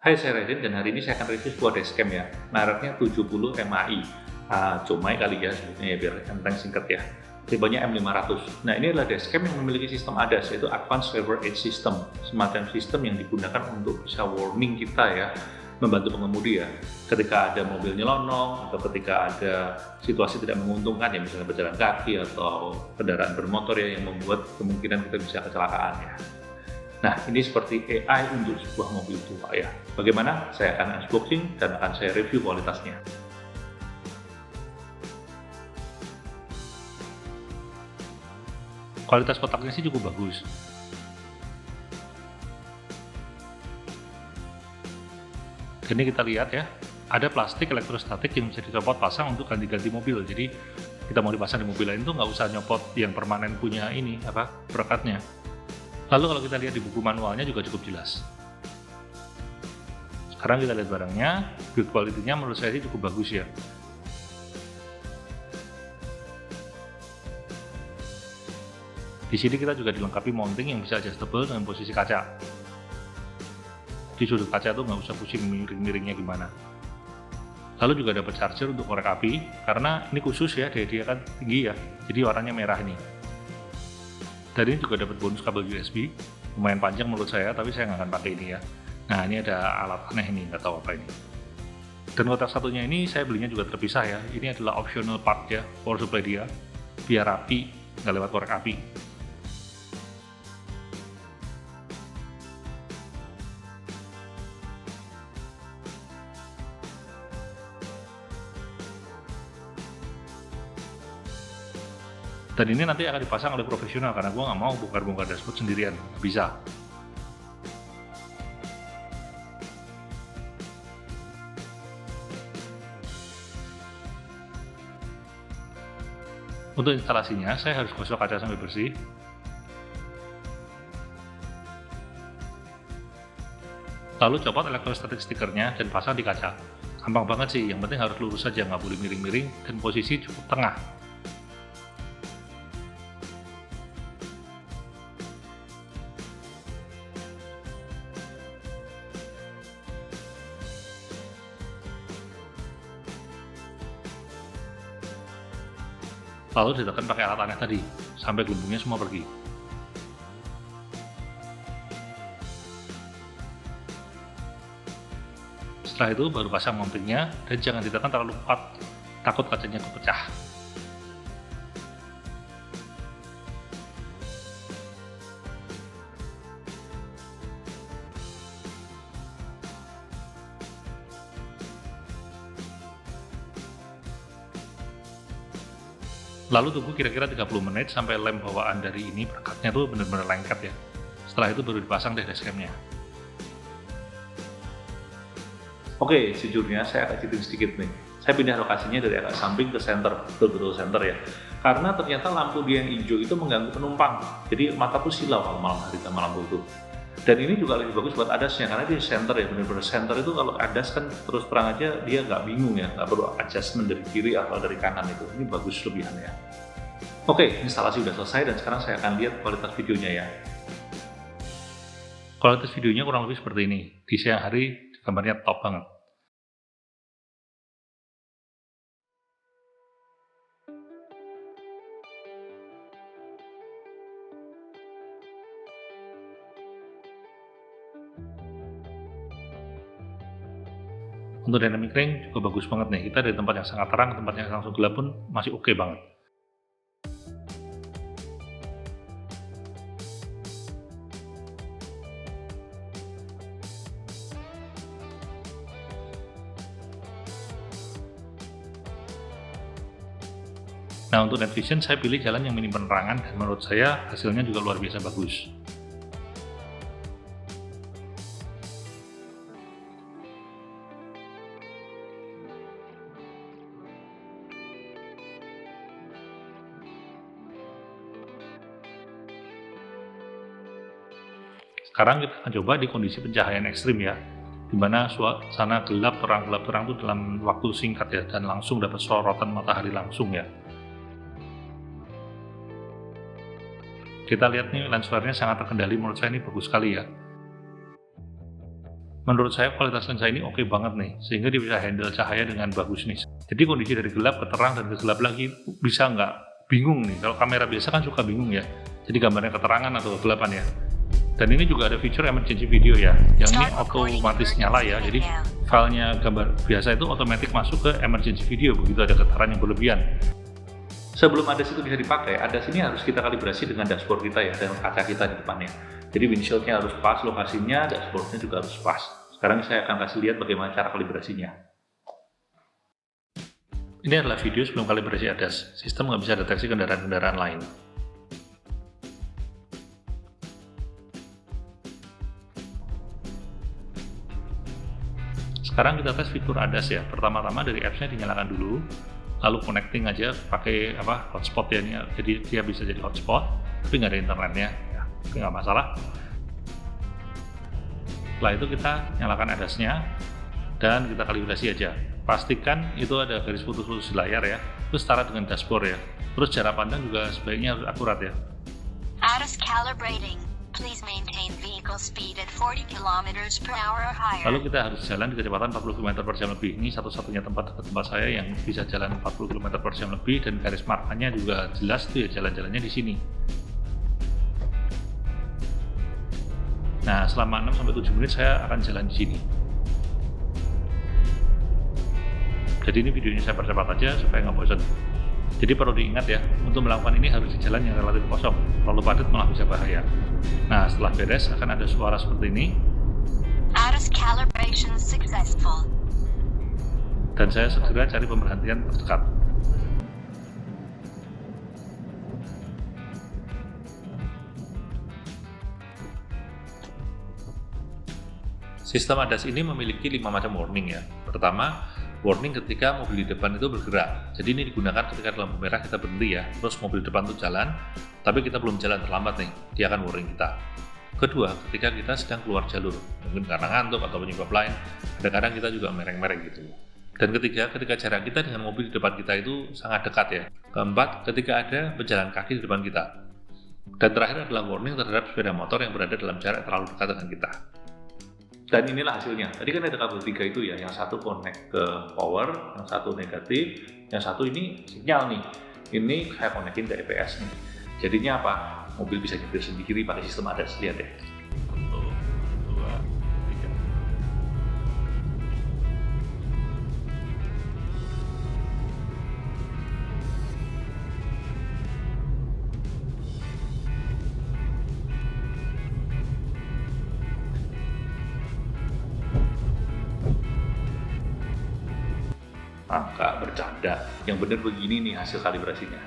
Hai, saya Redin dan hari ini saya akan review sebuah dashcam ya, mereknya 70 MAI. Cumai kali ya sebutnya ya biar enteng singkat ya. Tipenya M500. Nah, ini adalah dashcam yang memiliki sistem ADAS, yaitu Advanced Driver Aid System, semacam sistem yang digunakan untuk bisa warning kita ya, membantu pengemudi ya, ketika ada mobil nyelonong atau ketika ada situasi tidak menguntungkan ya, misalnya berjalan kaki atau kendaraan bermotor ya, yang membuat kemungkinan kita bisa kecelakaan ya. Nah, ini seperti AI untuk sebuah mobil tua ya. Bagaimana? Saya akan unboxing dan akan saya review kualitasnya. Kualitas kotaknya sih cukup bagus. Ini kita lihat ya, ada plastik elektrostatik yang bisa dicopot pasang untuk ganti-ganti mobil. Jadi kita mau dipasang di mobil lain tuh nggak usah nyopot yang permanen punya ini perekatnya. Lalu kalau kita lihat di buku manualnya juga cukup jelas. Sekarang kita lihat barangnya, build quality-nya menurut saya sih cukup bagus ya. Di sini kita juga dilengkapi mounting yang bisa adjustable dengan posisi kaca. Di sudut kaca tuh nggak usah pusing miring-miringnya gimana. Lalu juga dapat charger untuk korek api, karena ini khusus ya, dia kan tinggi ya, jadi warnanya merah ini. Dan ini juga dapat bonus kabel USB, lumayan panjang menurut saya, tapi saya nggak akan pakai ini ya. Nah, ini ada alat aneh ini, nggak tahu apa ini. Dan kotak satunya ini saya belinya juga terpisah ya, ini adalah optional part ya, power supply dia, biar rapi, nggak lewat korek api. Dan ini nanti akan dipasang oleh profesional, karena gue nggak mau bongkar-bongkar dashboard sendirian, nggak bisa. Untuk instalasinya, saya harus gosok kaca sampai bersih. Lalu copot elektrostatik stikernya dan pasang di kaca. Gampang banget sih, yang penting harus lurus saja, nggak boleh miring-miring, dan posisi cukup tengah. Lalu ditekan pakai alat aneh tadi, sampai gelembungnya semua pergi. Setelah itu baru pasang mountingnya, dan jangan ditekan terlalu kuat, takut kacanya pecah. Lalu tunggu kira-kira 30 menit sampai lem bawaan dari ini perekatnya tuh benar-benar lengket ya. Setelah itu baru dipasang deh dashcamnya. Oke, sejujurnya saya agak cheating sedikit nih. Saya pindah lokasinya dari agak samping ke center, betul-betul center ya. Karena ternyata lampu dia yang hijau itu mengganggu penumpang. Jadi mataku silau kalau malam hari sama lampu itu. Dan ini juga lebih bagus buat ADAS-nya, karena dia center ya, benar-benar center itu kalau ADAS kan terus terang aja dia nggak bingung ya, nggak perlu adjustment dari kiri atau dari kanan itu. Ini bagus lebihannya. Oke, instalasi udah selesai dan sekarang saya akan lihat kualitas videonya ya. Kualitas videonya kurang lebih seperti ini. Di siang hari gambarnya top banget. Untuk dynamic range juga bagus banget nih. Kita dari tempat yang sangat terang ke tempat yang langsung gelap pun masih oke banget. Nah, untuk night vision saya pilih jalan yang minim penerangan dan menurut saya hasilnya juga luar biasa bagus. Sekarang kita akan coba di kondisi pencahayaan ekstrim ya, di mana suasana gelap terang itu dalam waktu singkat ya, dan langsung dapat sorotan matahari langsung ya. Kita lihat nih lens flare-nya sangat terkendali, menurut saya ini bagus sekali ya. Menurut saya kualitas lensa ini oke banget nih, sehingga dia bisa handle cahaya dengan bagus nih. Jadi kondisi dari gelap ke terang dan ke gelap lagi bisa nggak bingung nih. Kalau kamera biasa kan suka bingung ya, jadi gambarnya keterangan atau kegelapan ya. Dan ini juga ada fitur emergency video ya, yang ini otomatis nyala ya, jadi filenya gambar biasa itu otomatis masuk ke emergency video begitu ada getaran yang berlebihan. Sebelum ADAS itu bisa dipakai, ADAS ini harus kita kalibrasi dengan dashboard kita ya, dan kaca kita di depannya. Jadi windshieldnya harus pas lokasinya, dashboardnya juga harus pas. Sekarang saya akan kasih lihat bagaimana cara kalibrasinya. Ini adalah video sebelum kalibrasi ADAS. Sistem nggak bisa deteksi kendaraan-kendaraan lain. Sekarang kita tes fitur ADAS ya. Pertama-tama dari apps-nya dinyalakan dulu, lalu connecting aja pakai hotspot ya, ini. Jadi dia bisa jadi hotspot, tapi nggak ada internetnya, ya, nggak masalah. Setelah itu kita nyalakan ADAS-nya dan kita kalibrasi aja. Pastikan itu ada garis putus-putus di layar ya. Terus setara dengan dashboard ya. Terus jarak pandang juga sebaiknya harus akurat ya. ADAS calibrating. Please maintain vehicle speed at 40 km/h or higher. Lalu kita harus jalan di kecepatan 40 km per jam lebih. Ini satu-satunya tempat saya yang bisa jalan 40 km per jam lebih, dan garis markanya juga jelas tuh ya, jalan-jalannya di sini. Nah, selama 6-7 menit saya akan jalan di sini. Jadi ini videonya saya percepat aja supaya nggak bosan. Jadi perlu diingat ya, untuk melakukan ini harus di jalan yang relatif kosong. Terlalu padat malah bisa bahaya. Nah, setelah beres akan ada suara seperti ini. ADAS calibration successful. Dan saya segera cari pemberhentian terdekat. Sistem ADAS ini memiliki 5 macam warning ya. Pertama, warning ketika mobil di depan itu bergerak. Jadi ini digunakan ketika lampu merah kita berhenti ya, terus mobil depan itu jalan, tapi kita belum jalan terlambat nih, dia akan warning kita. Kedua, ketika kita sedang keluar jalur, mungkin karena ngantuk atau penyebab lain, kadang-kadang kita juga mereng-mereng gitu. Dan ketiga, ketika jarak kita dengan mobil di depan kita itu sangat dekat ya. Keempat, ketika ada pejalan kaki di depan kita. Dan terakhir adalah warning terhadap sepeda motor yang berada dalam jarak terlalu dekat dengan kita. Dan inilah hasilnya. Tadi kan ada kabel 3 itu ya, yang satu connect ke power, yang satu negatif, yang satu ini sinyal nih. Ini saya konekin ke EPS nih. Jadinya apa? Mobil bisa nyetir sendiri pakai sistem ADAS. Lihat ya. 1, 2, 3. Nggak bercanda, yang bener begini nih hasil kalibrasinya.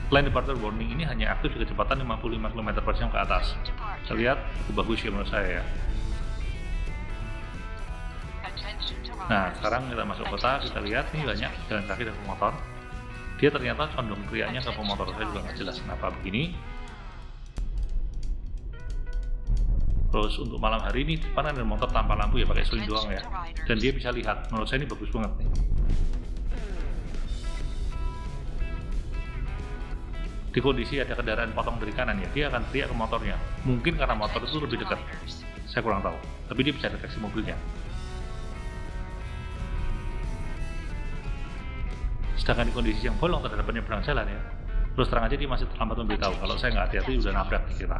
Lane departure warning ini hanya aktif di kecepatan 55 km per jam ke atas. Kita lihat, itu bagus ya menurut saya ya. Nah, sekarang kita masuk kota, kita lihat nih banyak jalan kaki dan pemotor. Dia ternyata condong teriaknya ke pemotor, saya juga nggak jelas kenapa begini. Terus untuk malam hari ini depan ada motor tanpa lampu ya, pakai seling doang ya. Dan dia bisa lihat, menurut saya ini bagus banget nih. Di kondisi ada kendaraan potong dari kanan ya, dia akan teriak ke motornya. Mungkin karena motor itu lebih dekat, saya kurang tahu. Tapi dia bisa deteksi mobilnya. Sedangkan di kondisi yang bolong terhadap penyeberang jalan ya, terus terang aja dia masih terlambat memberitahu. Kalau saya nggak hati-hati udah nabrak kita.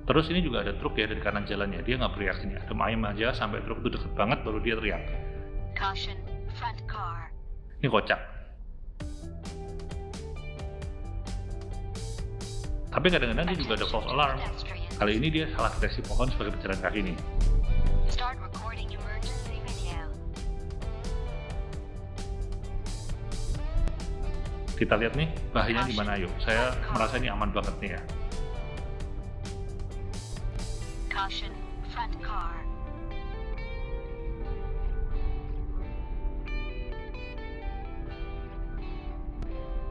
Terus ini juga ada truk ya dari kanan jalannya, dia nggak bereaksi nih, adem ayem aja sampai truk itu deket banget baru dia teriak. Caution, front car. Ini kocak. Tapi kadang-kadang dia juga ada false alarm. Kali ini dia salah deteksi pohon sebagai pejalan kaki nih. Start recording emergency video. Kita lihat nih bahayanya di mana, yuk. Saya merasa ini aman banget nih ya. Caution, front car.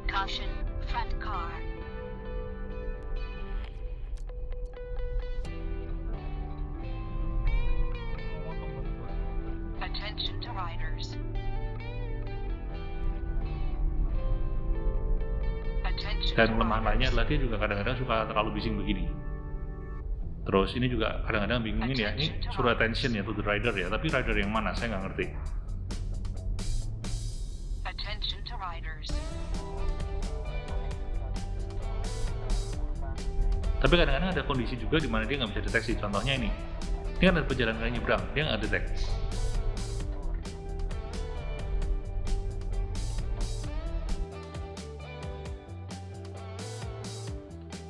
Caution, front car. Attention to riders. Dan kelemahan lainnya adalah dia juga kadang-kadang suka terlalu bising begini. Terus ini juga kadang-kadang bingungin ya, ini suruh attention ya to the rider ya, tapi rider yang mana saya nggak ngerti. Attention to riders. Tapi kadang-kadang ada kondisi juga di mana dia nggak bisa deteksi. Contohnya ini kan ada pejalan kaki nyebrang, dia nggak detect.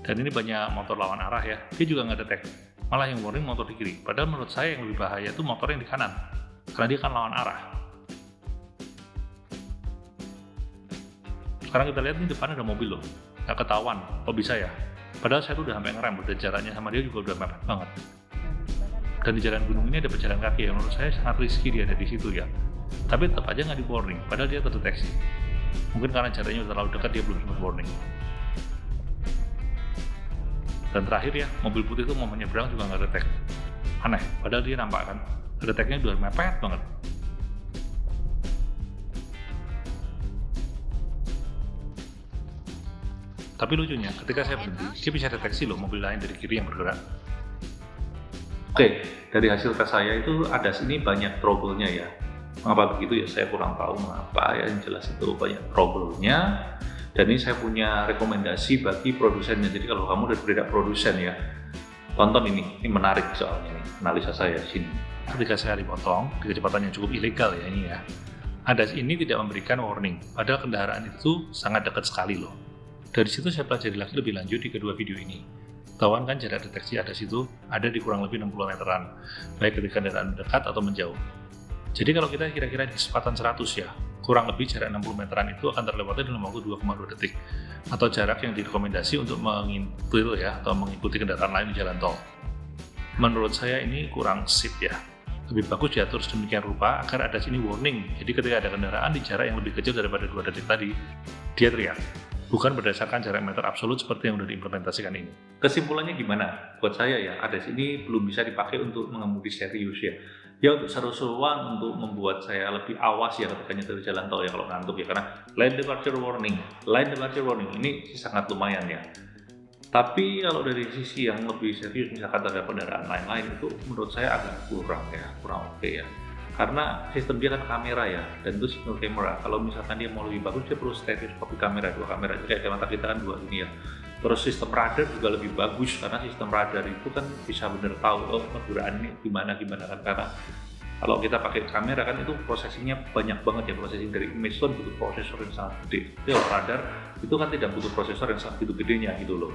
Dan ini banyak motor lawan arah ya, dia juga nggak detect. Malah yang warning motor di kiri. Padahal menurut saya yang lebih bahaya itu motor yang di kanan, karena dia kan lawan arah. Sekarang kita lihat nih depan ada mobil loh, nggak ketahuan. Kok bisa ya? Padahal saya tuh udah sampai ngerem, dan jaraknya sama dia juga udah mepet banget. Dan di jalan gunung ini ada pejalan kaki yang menurut saya sangat risky dia ada di situ ya. Tapi tetap aja nggak di warning, padahal dia terdeteksi. Mungkin karena jaraknya udah terlalu dekat dia belum sempat warning. Dan terakhir ya, mobil putih itu mau menyeberang juga nggak detect. Aneh, padahal dia nampak kan, deteknya udah mepet banget. Tapi lucunya, ketika saya berhenti, dia bisa deteksi loh mobil lain dari kiri yang bergerak. Oke, dari hasil tes saya itu ada sini banyak trouble-nya ya. Mengapa begitu ya, saya kurang tahu mengapa ya, yang jelas itu banyak trouble-nya. Dan ini saya punya rekomendasi bagi produsennya. Jadi kalau kamu tidak produsen ya, tonton ini menarik soalnya nih, analisa saya di sini. Ketika saya dipotong di kecepatan yang cukup ilegal ya ini ya, ADAS ini tidak memberikan warning, padahal kendaraan itu sangat dekat sekali loh. Dari situ saya pelajari lagi lebih lanjut di kedua video ini. Ketahuan kan jarak deteksi ADAS itu ada di kurang lebih 60 meteran, baik ketika kendaraan mendekat atau menjauh. Jadi kalau kita kira-kira di kecepatan 100 ya, kurang lebih jarak 60 meteran itu akan terlewati dalam waktu 2,2 detik, atau jarak yang direkomendasi untuk mengintil ya, atau mengikuti kendaraan lain di jalan tol. Menurut saya ini kurang sip ya. Lebih bagus diatur sedemikian rupa agar ada sini warning. Jadi ketika ada kendaraan di jarak yang lebih kecil daripada 2 detik tadi, dia teriak. Bukan berdasarkan jarak meter absolut seperti yang sudah diimplementasikan ini. Kesimpulannya gimana? Buat saya ya, ADAS ini belum bisa dipakai untuk mengemudi serius ya. Ya untuk seru-seruan, untuk membuat saya lebih awas ya ketika nyetir jalan tol ya kalau ngantuk ya. Karena lane departure warning ini sih sangat lumayan ya. Tapi kalau dari sisi yang lebih serius misalkan terhadap kendaraan lain-lain itu menurut saya agak kurang oke ya. Karena sistem dia kan kamera ya, dan itu single camera. Kalau misalkan dia mau lebih bagus, dia perlu stereoskopi kamera, 2 kamera. Jadi kayak mata kita kan 2 ini ya. Terus sistem radar juga lebih bagus, karena sistem radar itu kan bisa bener tahu pergerakan ini gimana kan. Karena kalau kita pakai kamera kan itu prosesinya banyak banget ya, prosesing dari image itu butuh prosesor yang sangat gede. Jadi kalau radar itu kan tidak butuh prosesor yang sangat gedenya gitu loh.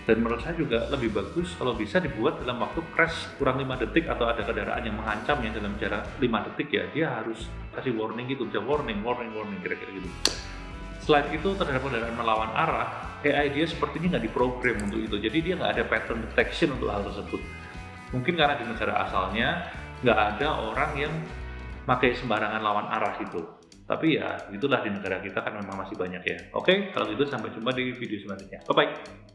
Dan menurut saya juga lebih bagus kalau bisa dibuat dalam waktu crash kurang 5 detik atau ada kendaraan yang mengancam ya dalam jarak 5 detik ya, dia harus kasih warning gitu, bisa warning kira-kira gitu. Selain itu terhadap kendaraan melawan arah, AI dia sepertinya nggak diprogram untuk itu, jadi dia nggak ada pattern detection untuk hal tersebut. Mungkin karena di negara asalnya nggak ada orang yang pakai sembarangan lawan arah gitu. Tapi ya itulah di negara kita kan memang masih banyak ya. Oke, kalau gitu sampai jumpa di video selanjutnya. Bye-bye.